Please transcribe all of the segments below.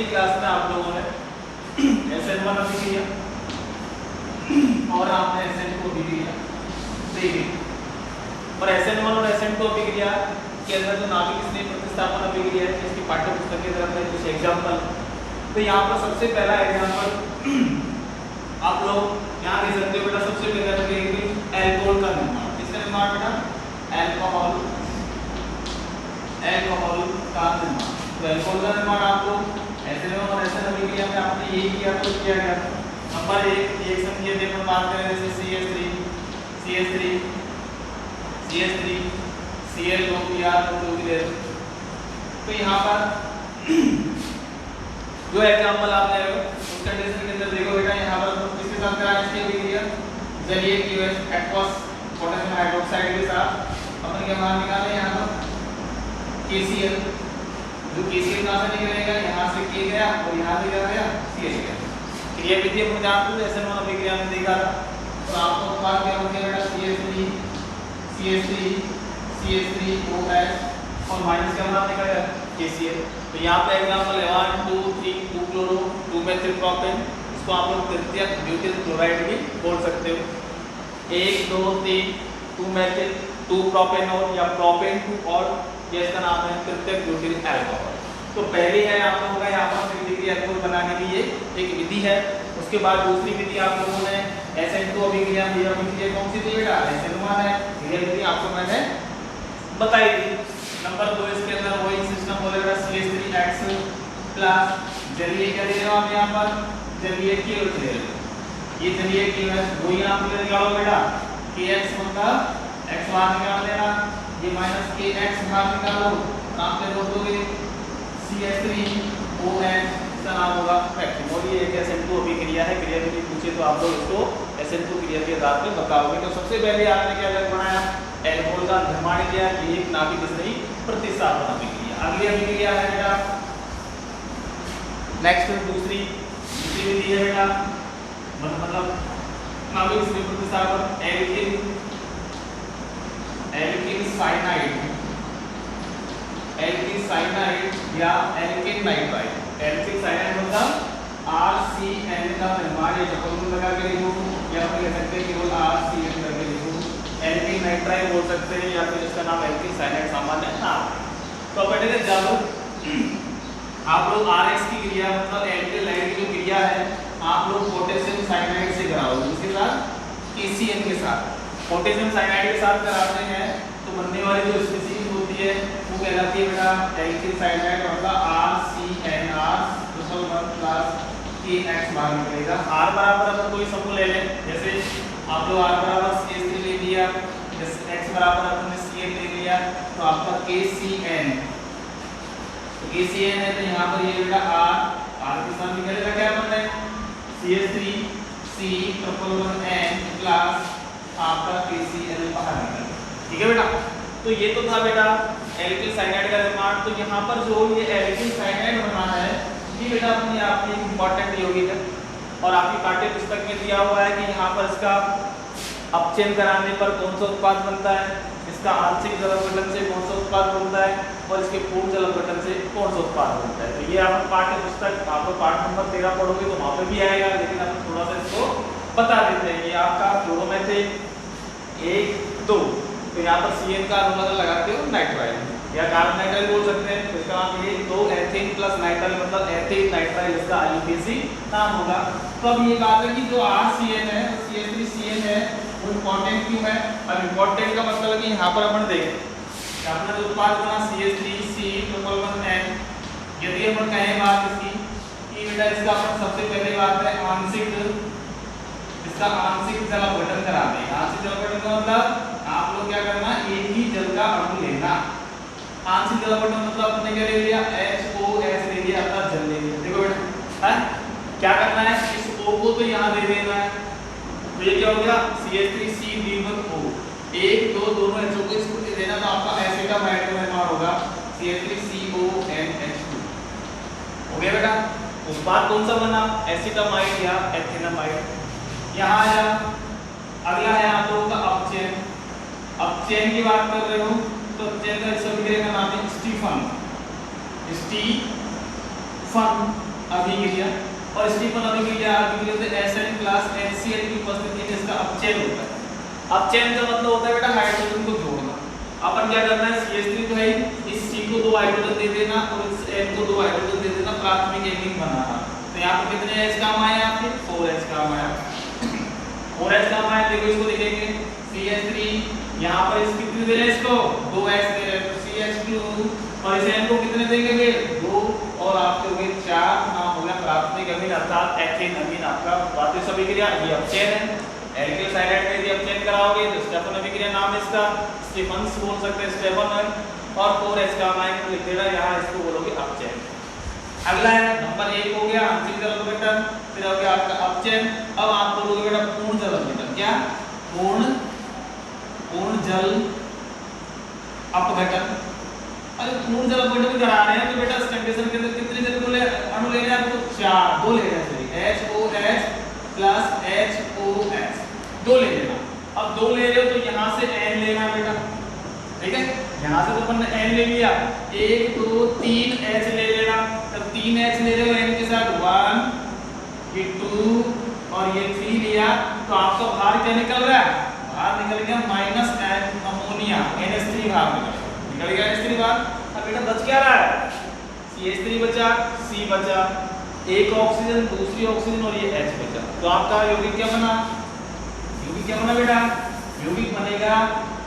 पिछली क्लास में आप लोगों ने SN1 अभिक्रिया और आपने SN2 अभिक्रिया देखी, और SN1 और SN2 अभिक्रिया के अंदर जो नाभिक स्नेह प्रतिस्थापन अभिक्रिया है इसकी पाठ्य पुस्तक के तरफ में कुछ एग्जाम्पल। तो यहाँ पर सबसे पहला एग्जाम्पल आप लोग यहाँ देख सकते हो बेटा। सबसे पहले एल्कोहल का निर्माण, किसका निर्माण बेटा? एल्कोहल का निर्माण। तो एल्कोहल का निर्माण आप लोग SN1 और SN अभिक्रिया में आपने यही किया तो किया गया। नंबर 1 रिएक्शन की यदि हम बात करें जैसे CH3 Cl2 Br2 तो यहाँ पर जो एग्जांपल आपने उस कंडीशन के अंदर देखो बेटा, यहाँ पर किसके साथ करा है इसकी अभिक्रिया? जलीय QH एक्वस पोटेशियम हाइड्रोक्साइड के साथ अपन क्या मान निकाले यहाँ पर KCl। जो KCl कहाँ से निकलेगा? यहाँ से K गया और यहाँ से क्या गया? CH गया। क्रियाविधि अपन जानते हो SN1 अभिक्रिया में देखा था। तो आपको बात क्या हो गया बेटा? CH3OH और माइनस क्या बना निकलेगा? KCl। तो यहाँ पे एग्जांपल है 1 2 3 2 क्लोरो 2 मेथिल प्रोपेन, इसको आप लोग तृतीयक ब्यूटिल क्लोराइड भी बोल सकते हो। 1 2 3 2 मेथिल 2 प्रोपेनॉल या प्रोपेन 2 और ये इसका नाम है तृतीयक ब्यूटिल अल्कोहल। तो पहली है आप लोगों का यहाँ पर तृतीयक अल्कोहल बनाने के लिए एक विधि है। उसके बाद दूसरी विधि आप लोगों ने SN2 अभिक्रिया में अभिक्रिया कौन सी थी बेटा? SN1 है। ये विधि आपको मैंने बताई थी। नंबर 2 इसके अंदर वही सिस्टम बोलेगा CH3X प्लस जलीय क्या दे रहे हो आप यहाँ पर? जलीय KOH दे रहे हो। ये जलीय KOH वही यहाँ पे निकालो बेटा। KX मतलब X बाहर निकाल देना, ये माइनस KX बाहर निकालो, नाम पे रोक दोगे CH3OH का नाम होगा फ्रैक्शन। और ये एक SN2 अभिक्रिया है। क्रियाविधि पूछे तो आप लोग इसको SN2 क्रिया के आधार पे बताओगे। तो सबसे पहले आपने क्या अलग बनाया? एल्कोहल का निर्माण किया। ये एक नाभिक स्नेही प्रतिस्थापन अभिक्रिया। अगली अभिक्रिया है बेटा नेक्स्ट दूसरी विधि है बेटा, मतलब नाभिक स्नेही प्रतिस्थापन एल्किन साइनाइड या एल्किन नाइट्राइड। एल्किन साइनाइड मतलब RCN का निर्माण, ये चक्कर लगा के लिखो या फिर कह सकते हैं केवल RCN करके लिखो। एल्किन नाइट्राइड बोल सकते हैं या फिर इसका नाम एल्किन साइनाइड सामान्य नाम। तो बेटे जब आप लोग RX की क्रिया मतलब एल्किन लाइड की जो क्रिया है आप लोग पोटेशियम साइनाइड से कराओगे, इसके साथ KCN के साथ पोटेशियम साइनाइड के साथ कराते हैं तो बनने वाली जो स्पीशीज होती है वो कहलाती है बेटा एल्किन साइनाइड, मतलब RCNR प्लस KX बाहर निकलेगा। R बराबर अगर कोई समूह ले लें, जैसे आप लोग R बराबर CH3 ले लिया, जैसे X बराबर आपने Cl ले लिया, तो आपका KCN है। तो यहाँ पर ये बेटा R के साथ निकलेगा क्या बनना है? CH3C+1N प्लस आपका KCl बाहर निकलेगा। ठीक है बेटा। तो ये तो था बेटा एल्किल साइनाइड का निर्माण। तो यहाँ पर जो ये एल्किल साइनाइड बना है ये बेटा अपने आप में इंपॉर्टेंट यौगिक है और आपकी पाठ्य पुस्तक में दिया हुआ है कि यहाँ पर इसका अपचयन कराने पर कौन सा उत्पाद बनता है, इसका आंशिक जल अपघटन से कौन सा उत्पाद बनता है और इसके पूर्ण जल अपघटन से कौन सा उत्पाद बनता है। तो ये आप पाठ्य पुस्तक आप पाठ नंबर 13 पढ़ोगे तो वहाँ पे भी आएगा, लेकिन हम थोड़ा सा इसको बता देते हैं। ये आपका क्लोरोमेथिल 1 2, तो यहाँ पर CN का अनुपात लगाते हो नाइट्राइल या कार्बन नाइट्राइल बोल सकते हैं। तो इसका नाम ये 2 एथेन प्लस नाइट्राइल मतलब एथेन नाइट्राइल, इसका IUPAC नाम होगा। तो अब ये बात है कि जो RCN है CH3CN है वो इंपॉर्टेंट क्यों है? अब इंपॉर्टेंट का मतलब है कि यहाँ पर अपन देखें अपना जो उत्पाद बना CH3C+1N, यदि अपन कहें बात इसकी कि बेटा इसका अपन सबसे पहले बात है आंशिक जल अपघटन कराते हैं। आंशिक जल अपघटन का मतलब आप लोग क्या करना, एक ही जल का अणु लेना। आंशिक जल अपघटन मतलब आपने क्या ले लिया? HOH ले लिया, अपना जल ले लिया। देखो बेटा है क्या करना है, इस O को तो यहाँ दे देना है, तो ये क्या हो गया CH3CB1O, 1 2 दोनों HO को इसको दे देना, तो आपका एसिटामाइड का निर्माण होगा CH3CONH2। हो गया बेटा। उत्पाद कौन सा बना? एसिटामाइड या एथेनामाइड। यहाँ आया अगला है आप लोगों का अपचयन। अपचयन की बात कर रहे हो तो अपचयन का इस अभिक्रिया का नाम है स्टीफन फन अभिक्रिया और स्टीफन अभिक्रिया से एसएन प्लस एनसीएल की उपस्थिति में इसका अपचयन होता है। अपचयन का मतलब होता है बेटा हाइड्रोजन को जोड़ना। अपन क्या करना है, CH3 तो है, इस C को 2 हाइड्रोजन दे देना और इस N को 2 हाइड्रोजन दे देना, प्राथमिक एंगिंग बनाना। तो यहाँ पर कितने H काम आए आपके? 4H काम आया। 4H काम आया, देखो इसको लिखेंगे CH3, यहाँ पर इस कितने दे रहे हैं इसको? 2H दे रहे हैं, तो CH2 और इस N को कितने देंगे फिर? 2 और आपके हो गए 4, नाम हो गया प्राथमिक अमीन अर्थात एथेन अमीन आपका वास्तविक अभिक्रिया। ये अपचयन है। एल्किल साइनाइड में यदि अपचयन कराओगे तो स्टेफन अभिक्रिया नाम इसका, स्टीफन्स बोल सकते हैं, स्टेफन, और 4H का आयन लिख देना यहाँ, इसको बोलोगे अपचयन। अगला है नंबर 1 हो गया आंशिक जल अपघटन, फिर हो गया आपका अपचयन। अब आप बोलोगे बेटा पूर्ण जल अपघटन। क्या? पूर्ण जल अपघटन। अरे पूर्ण जल अपघटन करा रहे हैं तो बेटा इस कंडीशन के अंदर कितने जल को अणु लेने हैं आपको? 4, 2 लेना चाहिए, HOH प्लस HOH 2 ले लेना। अब 2 ले रहे हो तो यहाँ से N लेना बेटा, ठीक है? यहाँ से तो अपन ने N ले लिया, 1 2 3 H ले लेना। तब 3 H ले रहे हो N के साथ 1, ये 2 और ये 3 लिया, तो आपका बाहर क्या निकल रहा है? बाहर निकल गया माइनस N अमोनिया, NH3 बाहर निकल गया NH3 बाहर। अब बेटा बच क्या रहा है? CH3 बचा, C बचा, एक ऑक्सीजन, दूसरी ऑक्सीजन और ये H बचा। तो आपका यौगिक क्या बना? यौगिक क्या बना बेटा? यौगिक बनेगा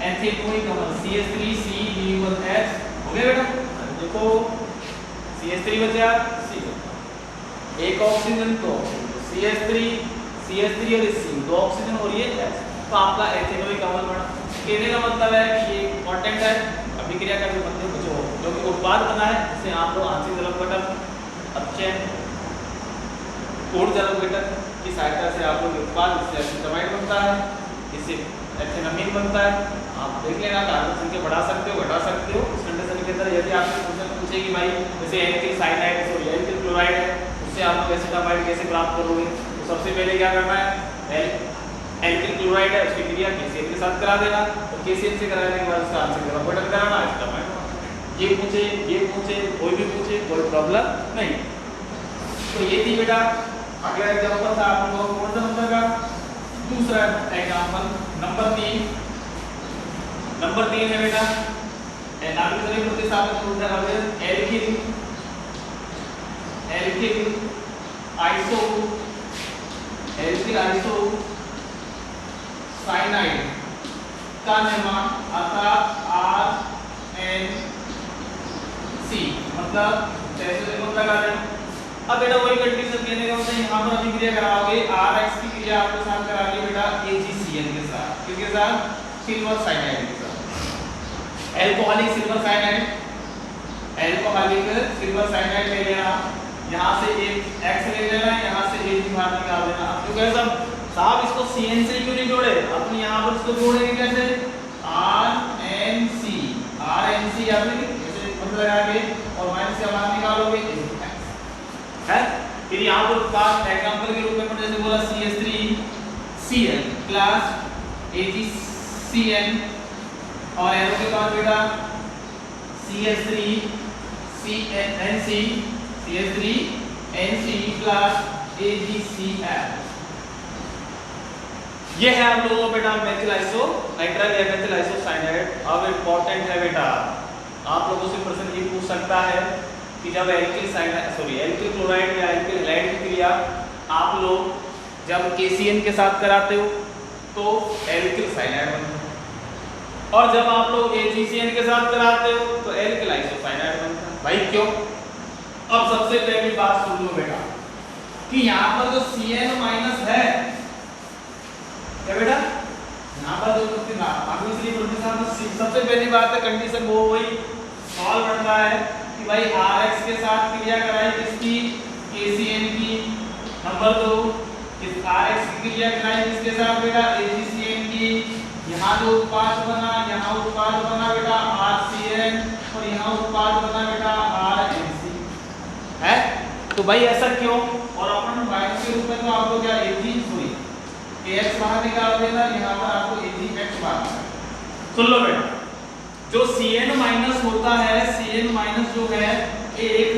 एथेनोइक अम्ल CH3CH हो गया बेटा। देखो CH3 बचा, C बचा, एक ऑक्सीजन तो CH3 और C, 2 ऑक्सीजन और ये H, तो आपका एथेनोइक अम्ल बना। कहने का मतलब है कि ये इंपॉर्टेंट है, अभिक्रिया का जो मतलब जो कि उत्पाद बना है, जिसे आप लोग आंशिक जल अपघटन, अपचयन, पूर्ण जल अपघटन की सहायता से आप लोग उत्पाद, इससे एसिटामाइड बनता है, इससे एथेनमीन बनता है। आप देख लेना, कार्बन संख्या बढ़ा सकते हो, घटा सकते हो। इस कंडीशन के अंदर यदि आपसे क्वेश्चन पूछे कि भाई जैसे alkyl cyanide sorry alkyl chloride है, उससे आप लोग एसिटामाइड कैसे प्राप्त करोगे, तो सबसे पहले क्या करना है, एल्किल क्लोराइड है उसकी क्रिया KCl के साथ करा देना, और KCl से कराने के बाद उसका आंशिक जल अपघटन कराना, एसिटामाइड। ये पूछे कोई भी पूछे, कोई प्रॉब्लम नहीं। तो ये थी बेटा अगला एग्जांपल था आप लोगों को कौन सा नंबर का? दूसरा एग्जांपल नंबर 3 है बेटा नाभिकीय प्रतिस्थापन ऊर्जा अवयव एल्किल आइसो साइनाइड का निर्माण अर्थात RNC, मतलब जैसे देखो लगा दें। अब बेटा वही कंडीशन कहने का मतलब यहाँ पर अभिक्रिया कराओगे, RX की क्रिया आपके साथ कराओगे बेटा AgCN के साथ, किसके साथ? सिल्वर साइनाइड के साथ। अल्कोहलिक सिल्वर साइनाइड ले लेना, यहाँ से एक X ले लेना, यहाँ से Ag बाहर निकाल देना। अब तो कैसा साहब इसको CN से क्यों नहीं जोड़े? अपन यहाँ पर इसको जोड़ेंगे कैसे? RNC आपने ऐसे मतलब लगा के और माइनस से बाहर निकालोगे है। फिर यहाँ पर उत्पाद एग्जांपल के रूप में जैसे बोला CH3Cl प्लस AgCN और एरो के बाद बेटा CH3NC प्लस AgCl। ये है आप लोगों को बेटा मेथिल आइसो नाइट्राइल या मेथिल आइसो साइनाइड। अब इंपॉर्टेंट है बेटा, आप लोगों से प्रश्न ये पूछ सकता है कि जब एल्किल क्लोराइड या एल्किल हैलाइड की क्रिया आप लोग जब KCN के साथ कराते हो तो एल्किल साइनाइड बनता है, और जब आप लोग AgCN के साथ कराते हो तो एल्किल आइसोसाइनाइड बनता है। भाई क्यों? अब सबसे पहली बात सुन लो बेटा कि यहाँ पर जो CN माइनस है क्या बेटा, यहाँ पर जो सबसे पहली बात है कंडीशन वो वही सवाल बनता है कि भाई RX के साथ क्रिया कराई किसकी? KCN की। नंबर 2 इस RX की क्रिया कराई किसके साथ बेटा? AgCN की। यहाँ जो उत्पाद बना, यहाँ उत्पाद बना बेटा RCN और यहाँ उत्पाद बना बेटा RNC है। तो भाई ऐसा क्यों? और अपन माइनस के रूप में तो आपको क्या AX बाहर निकाल देना, यहाँ पर आपको AgX बाहर निकाल। सुन लो बेटा, जो CN माइनस होता है, CN माइनस जो है एक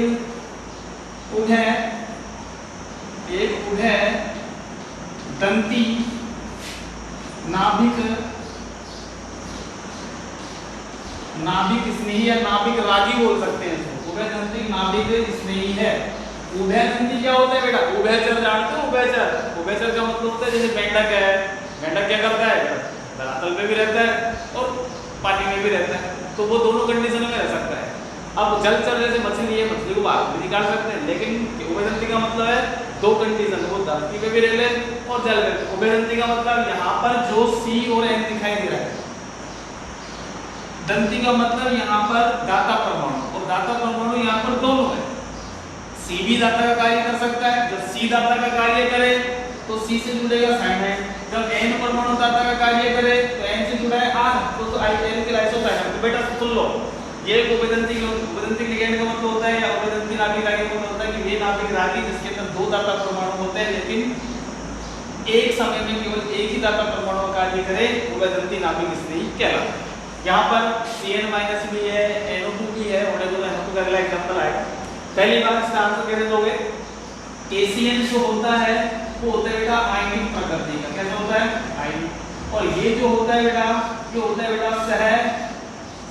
दंती नाभिक स्नेही या नाभिक रागी बोल सकते हैं इसको। उभयदंती नाभिक स्नेही है। उभयदंती क्या होता है बेटा? उभयचर जानते हो? उभयचर, उभयचर का मतलब होता है जैसे मेंढक है, मेंढक क्या करता है? धरातल पे भी रहता है और पानी में भी रहता है, तो वो दोनों कंडीशन में रह सकता है। अब जलचर जैसे मछली है, मछली को बाहर भी निकाल सकते हैं, लेकिन उभयदंती का मतलब है दो कंडीशन, वो धरती पे भी रह ले और जल में। उभयदंती का मतलब यहाँ पर जो सी और एन दिखाई दे रहा है, दंती का मतलब यहाँ पर दाता परमाणु, और दाता परमाणु यहाँ पर दोनों है। सी भी दाता का कार्य कर सकता है, जब सी दाता का कार्य करे तो सी से जुड़ेगा साइनाइड, जब एन परमाणु दाता का कार्य करे तो एन से जुड़ा है आर, तो आई एन के लाइसोसाइनाइड। तो बेटा सुन लो, ये उभयदंती लिगैंड का मतलब होता है या उभयदंती नाभिक रागी का मतलब होता है कि वे नाभिक रागी जिसके अंदर दो दाता परमाणु होते हैं, लेकिन एक समय में केवल एक ही दाता परमाणु कार्य करे, उभयदंती नाभिक स्नेही कहलाता है। यहाँ पर Cn- भी है, NO2 भी है, होने दो, NO2 का अगला एग्जांपल आएगा। पहली बार इसका आंसर कैसे दोगे? KCl जो होता है वो होता है बेटा आयनिक प्रकृति का। कैसा होता है? आयनिक। और ये जो होता है बेटा, ये होता है बेटा सह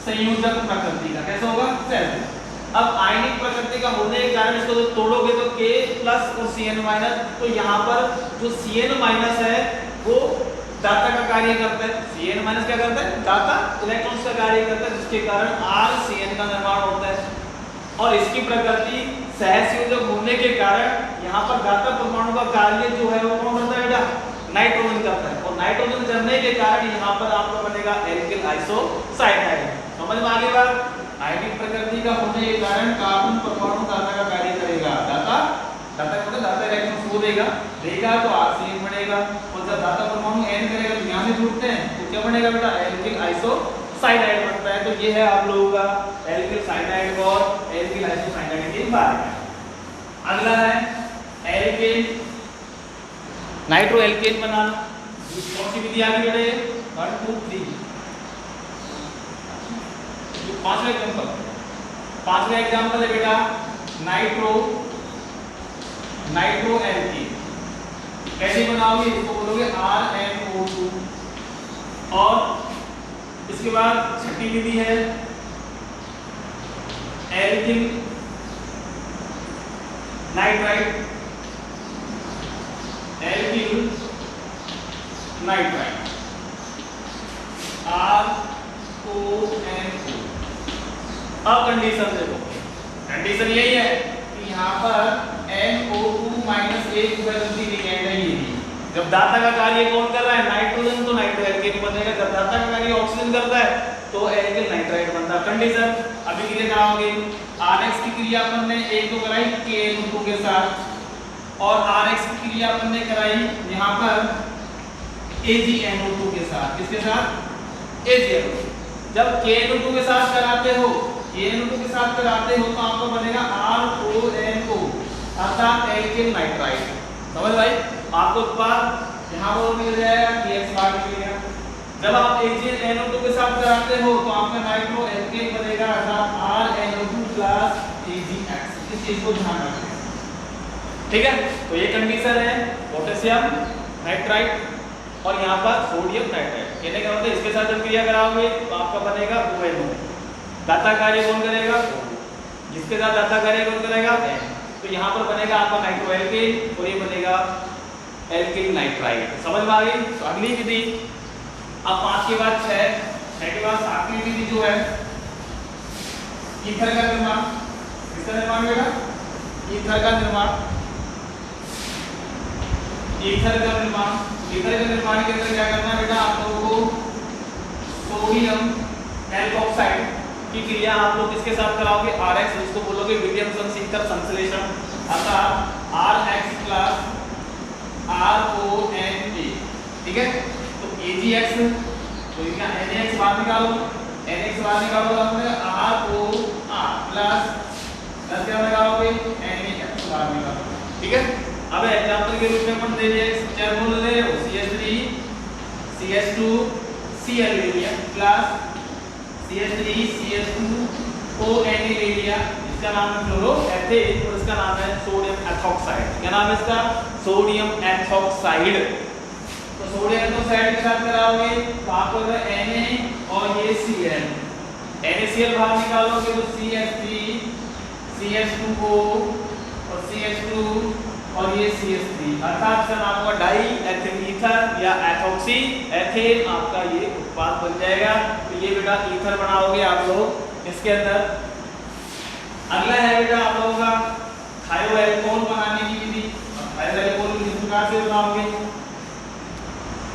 संयोजक प्रकृति का। कैसा होगा? सह। अब आयनिक प्रकृति का होने के कारण इसको तो तोड़ोगे तो K प्लस और Cn-, तो यहाँ पर जो Cn- है वो दाता का कार्य करता है। Cn- क्या करता है? दाता इलेक्ट्रॉन्स का कार्य करता है, जिसके कारण RCn का निर्माण होता है। और इसकी प्रकृति सहसंयोजक होने के कारण यहाँ पर दाता परमाणु का कार्य जो है वो कौन करता है बेटा? नाइट्रोजन करता है, और नाइट्रोजन करने के कारण यहाँ पर आपका बनेगा एल्किल आइसोसाइनाइड। समझ में आ गई बात? आयनिक प्रकृति का होने के कारण कार्बन परमाणु दाता का कार्य करेगा। दाता का मतलब दाता इलेक्ट्रॉन को देगा तो RCn बनेगा, और जब दाता परमाणु N करेगा तो यहाँ से जुड़ते हैं तो क्या बनेगा बेटा? एल्किल आइसोसाइनाइड बनता है। तो ये है आप लोगों का एल्किल साइनाइड और एल्किल आइसोसाइनाइड के बारे में। अगला है एल्केन नाइट्रो एल्केन बनाना। कौन सी विधि आ गई बेटा? 1 2 3 पांचवा एग्जांपल है बेटा नाइट्रो एल्केन। कैसे बनाओगे? इसको बोलोगे RNO2। और इसके बाद छठी विधि है alkyl nitride. Alkyl nitride RONO। अब कंडीशन देखो, कंडीशन यही है कि यहाँ पर NO2 - 1 उभयदंती लिगैंड है ये। जब दाता का कार्य कौन कर रहा है? नाइट्रोजन, तो नाइट्रो एल्केन बनेगा। जब दाता का कार्य ऑक्सीजन करता है तो एल्किल नाइट्राइड बनता है। कंडीशन अभी क्रिया कराओगे। RX की क्रिया अपन ने एक तो कराई KNO2 के साथ, और RX की क्रिया अपन ने कराई यहाँ पर AgNO2 के साथ। किसके साथ? AgNO2। जब KNO2 के साथ कराते हो, KNO2 के साथ कराते हो तो आपको बनेगा RONO, अर्थात एल्किल नाइट्राइड। समझ भाई? आपको उत्पाद यहाँ पर मिल जाएगा KX बार मिलेगा। जब आप AgNO2 के साथ कराते हो तो आपका नाइट्रो एल्केन बनेगा, अर्थात RNO2 + AgX। इस चीज को ध्यान रखना, ठीक है? तो ये कंडीशन है पोटेशियम नाइट्राइड और यहाँ पर सोडियम नाइट्राइड। कहने का मतलब इसके साथ जब क्रिया कराओगे तो आपका बनेगा ONO। दाता कार्य कौन करेगा? जिसके साथ दाता कार्य कौन करेगा? तो यहाँ पर बनेगा आपका नाइट्रो एल्केन और ये बनेगा एल्किल नाइट्राइड। समझ में आ गई? तो अगली विधि अब 5 के बाद 6 के बाद 7वीं विधि जो है ईथर का निर्माण। किसका निर्माण बेटा? ईथर का निर्माण। ईथर का निर्माण के अंदर क्या करना है बेटा? आप लोगों को सोडियम एल्कोक्साइड की क्रिया आप लोग किसके साथ कराओगे? RX, जिसको बोलोगे विलियमसन-ईथर संश्लेषण, अर्थात RX + RONA। ठीक है? तो AgX, तो इनका NaX बाहर निकालो, NaX बाहर निकालो, आपने ROR प्लस क्या निकालोगे? NaX बाहर निकालो। ठीक है? अब एग्जांपल के रूप में अपन दे दिए चरबोल ले लो, CH3 CH2 Cl ले लिया प्लस CH3 CH2 ONA ले लिया। इसका नाम है फ्लोरोएथेन और इसका नाम है सोडियम एथॉक्साइड। क्या नाम है इसका? Sodium ethoxide. तो सोडियम तो साइड के साथ कराओगे तो आपको होगा Na और ये Cl, NaCl बाहर निकालोगे तो CH3 CH2O और CH2 और ये CH3, अर्थात सर आपका डाई एथिल ईथर या एथॉक्सी एथेन आपका ये उत्पाद बन जाएगा। तो ये बेटा ईथर बनाओगे आप लोग इसके अंदर। अगला है बेटा आप लोगों का थायो एल्कोहल बनाने की विधि। थायो एल्कोहल किस प्रकार से बनाओगे?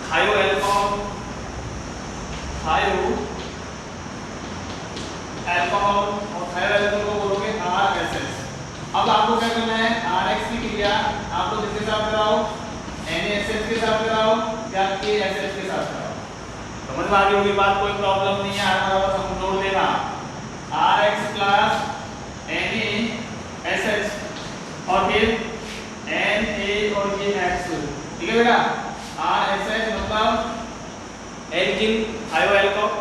थायो एल्कोहल, थायो एल्कोहल और थायो एल्कोहल को बोलोगे RSS। अब आपको क्या करना है? RX की क्रिया आप लोग किसके साथ कराओ? NaSH के साथ कराओ या KSH के साथ कराओ। समझ में आ गई होगी बात, कोई प्रॉब्लम नहीं है। बराबर हम नोट लेना RX प्लस NaSH और फिर Na और ये X, ठीक है बेटा। RSH मतलब एल्किल थायो एल्कोहल,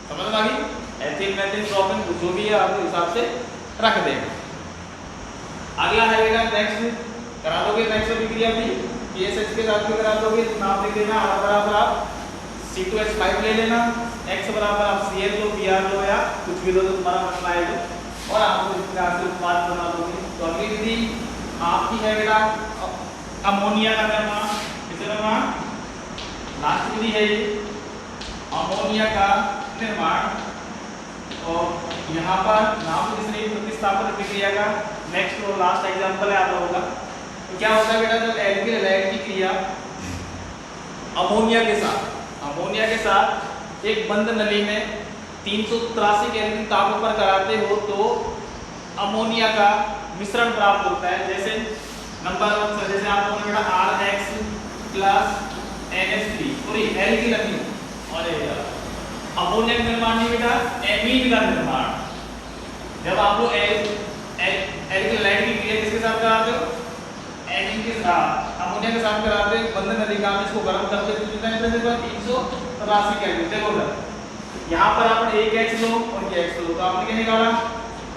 समझ में आ गई। एथिल मेथिल प्रोपेन जो भी है आपके हिसाब से रख देगा। अगला है बेटा नेक्स्ट, करा दोगे नेक्स्ट अभिक्रिया भी PSH के साथ भी करा दोगे। तो नाम लिख देना R बराबर आप C2H5 ले लेना, X बराबर आप Cl लो, Br लो या कुछ भी लो तो तुम्हारा मसला है और आपको इस प्रकार से उत्पाद बना दोगे। तो अगली विधि आपकी है बेटा अमोनिया का निर्माण। किसका निर्माण? लास्ट विधि है ये अमोनिया का निर्माण। और यहाँ पर नाम तीसरी प्रतिस्थापन प्रक्रिया का नेक्स्ट और लास्ट एग्जांपल है आप लोगों का। तो क्या होता है बेटा, जब एल्किल हैलाइड की क्रिया अमोनिया के साथ एक बंद नली में 383 केल्विन ताप पर कराते हो तो अमोनिया का मिश्रण प्राप्त होता है। जैसे नंबर 1 जैसे आप लोगों ने बेटा RX plus NH3 sorry alkyl और अमोनिया का निर्माण नहीं बेटा, एमीन का निर्माण। जब आप लोग एल्किल हैलाइड की क्रिया किसके साथ कराते हो? एमीन के साथ, अमोनिया के साथ कराते हो। बंद नलिका में इसको गर्म करते हो कितना टेम्परेचर पर 383 केल्विन। देखो यहाँ पर आपने एक X लो और ये X लो, तो आपने क्या निकाला?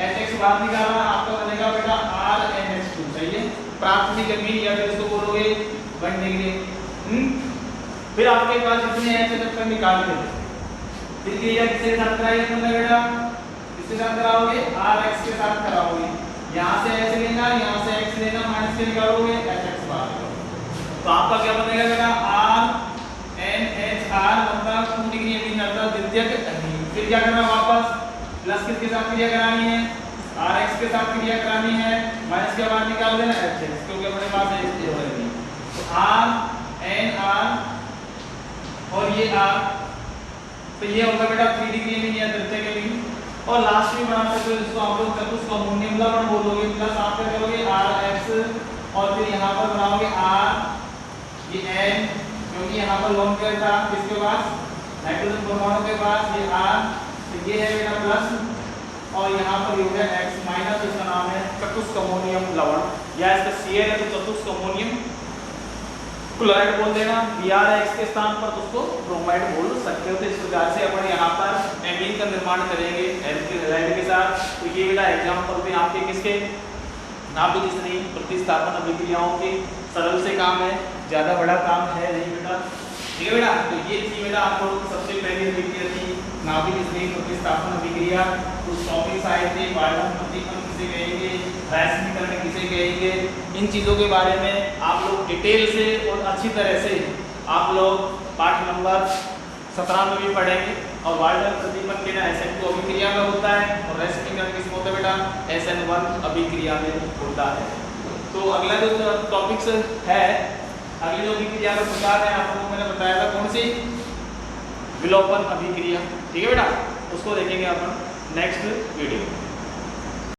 HX बाहर निकाला, आपका बनेगा बेटा RNH2, सही है। प्राथमिक अमीन या फिर इसको बोलोगे बनने के लिए। फिर आपके पास जितने H तक निकाल के फिर क्रिया किसके साथ कराएंगे तुमने बेटा? किसके साथ कराओगे? RX के साथ कराओगे। यहाँ से H लेना, यहाँ से X लेना, माइनस के निकालोगे HX बाहर निकालोगे। तो आपका क्या बनेगा बेटा? RNHR मतलब 2 डिग्री अमीन अर्थात द्वितीयक अमीन। फिर क्या करना वापस? प्लस किसके साथ क्रिया करानी है? RX के साथ क्रिया करानी है, माइनस के बाहर निकाल देना HX, क्योंकि अपने पास है तो RNR और ये R, तो ये होगा बेटा 3 डिग्री अमीन या द्वितीयक अमीन। और लास्ट में बना सकते हो जिसको आप लोग चतुष्क अमोनियम लवण बोलोगे। प्लस आप क्या करोगे? RX और फिर यहाँ पर बनाओगे R, ये N, क्योंकि यहाँ पर लोन पेयर था किसके पास? नाइट्रोजन परमाणु के पास, ये R, तो ये है बेटा प्लस और यहाँ पर ये है X माइनस, इसका नाम है चतुष्क अमोनियम लवण या इसका Cl है तो चतुष्क अमोनियम क्लोराइड बोल देना। Br के स्थान पर तो उसको ब्रोमाइड बोल सकते हो। तो इस प्रकार से अपन यहाँ पर एमीन का निर्माण करेंगे एल्किल हैलाइड के साथ। तो ये बेटा एग्जांपल थे आपके किसके? नाभिक तीसरी प्रतिस्थापन अभिक्रियाओं के। सरल से काम है, ज़्यादा बड़ा काम है नहीं बेटा, ठीक है बेटा। तो ये थी बेटा आप लोगों की सबसे पहली अभिक्रिया थी नाभिक तीसरी प्रतिस्थापन अभिक्रिया। कुछ टॉपिक्स आए थे, वायरन प्रतिपन्न किसे कहेंगे, रासायनिकरण किसे कहेंगे, इन चीज़ों के बारे में आप लोग डिटेल से और अच्छी तरह से आप लोग पाठ नंबर 17 में भी पढ़ेंगे। और वायरन प्रतिपन्न के ना SN2 अभिक्रिया में होता है और रासायनिकरण किसमें होता है बेटा? SN1 अभिक्रिया में होता है। तो अगला जो टॉपिक्स है, अगली जो अभिक्रिया का प्रकार है आप लोगों को मैंने बताया था कौन सी? विलोपन अभिक्रिया, ठीक है बेटा। उसको देखेंगे अपन नेक्स्ट वीडियो।